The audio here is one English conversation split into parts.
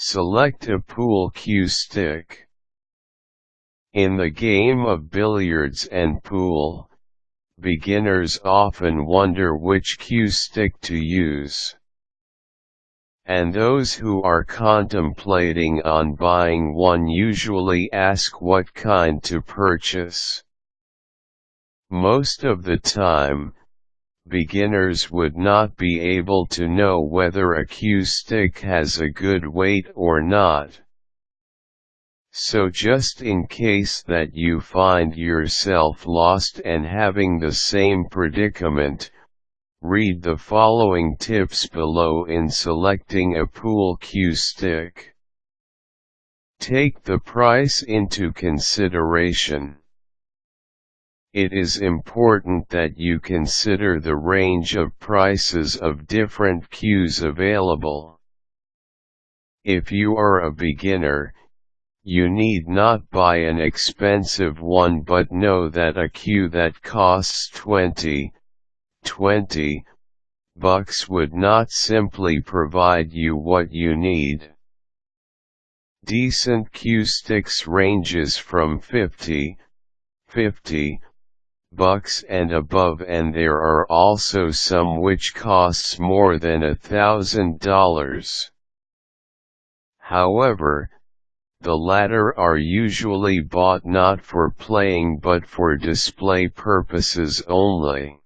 Select a pool cue stick. In the game of billiards and pool, beginners often wonder which cue stick to use. And those who are contemplating on buying one usually ask what kind to purchase. Most of the time, beginners would not be able to know whether a cue stick has a good weight or not. So just in case that you find yourself lost and having the same predicament, read the following tips below in selecting a pool cue stick. Take the price into consideration. It is important that you consider the range of prices of different cues available. If you are a beginner, you need not buy an expensive one, but know that a cue that costs $20 would not simply provide you what you need. Decent cue sticks ranges from $50 and above, and there are also some which costs more than $1,000. However, the latter are usually bought not for playing but for display purposes only.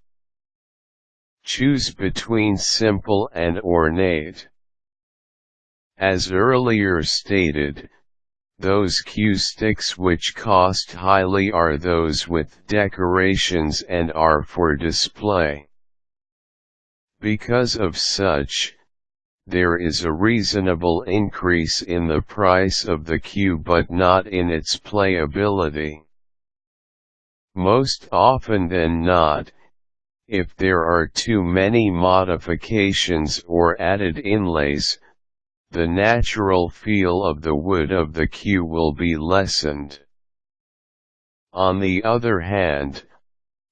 Choose between simple and ornate. As earlier stated, those cue sticks which cost highly are those with decorations and are for display. Because of such, there is a reasonable increase in the price of the cue but not in its playability. Most often than not, if there are too many modifications or added inlays, the natural feel of the wood of the cue will be lessened. On the other hand,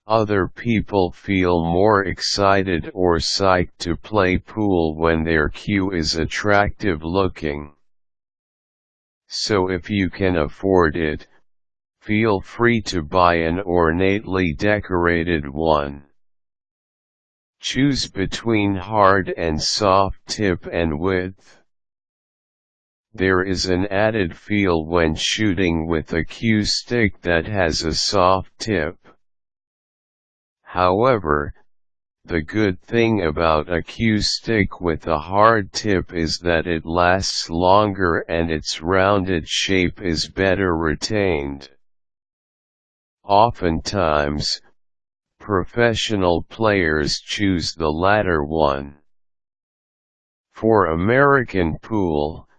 other people feel more excited or psyched to play pool when their cue is attractive looking. So if you can afford it, feel free to buy an ornately decorated one. Choose between hard and soft tip and width. There is an added feel when shooting with a cue stick that has a soft tip. However, the good thing about a cue stick with a hard tip is that it lasts longer and its rounded shape is better retained. Oftentimes, professional players choose the latter one. For American pool,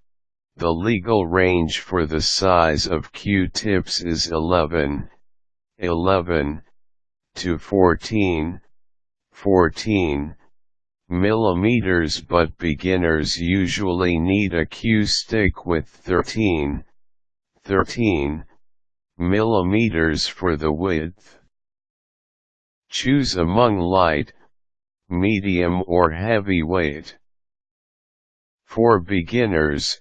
the legal range for the size of cue tips is 11 to 14 millimeters, but beginners usually need a cue stick with 13 millimeters for the width. Choose among light, medium or heavy weight. For beginners,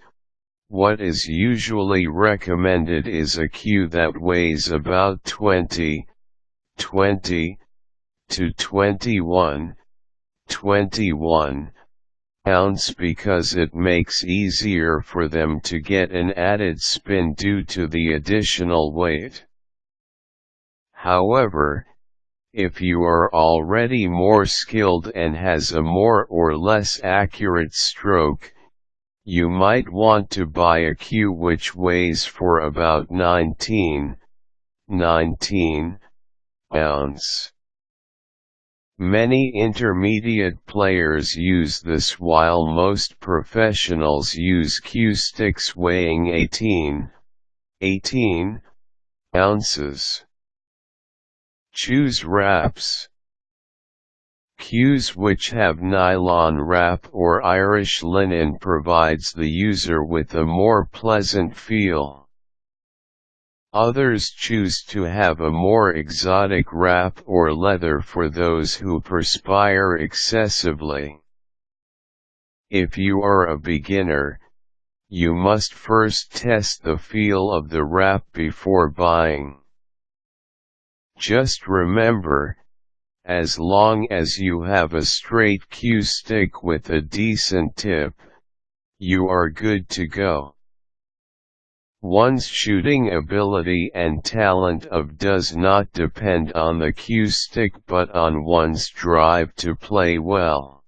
what is usually recommended is a cue that weighs about 20 to 21 ounce, because it makes easier for them to get an added spin due to the additional weight. However, if you are already more skilled and has a more or less accurate stroke, you might want to buy a cue which weighs for about 19 ounce. Many intermediate players use this, while most professionals use cue sticks weighing 18 ounces. Choose wraps. Cues which have nylon wrap or Irish linen provides the user with a more pleasant feel. Others choose to have a more exotic wrap or leather for those who perspire excessively. If you are a beginner, you must first test the feel of the wrap before buying. Just remember, as long as you have a straight cue stick with a decent tip, you are good to go. One's shooting ability and talent does not depend on the cue stick but on one's drive to play well.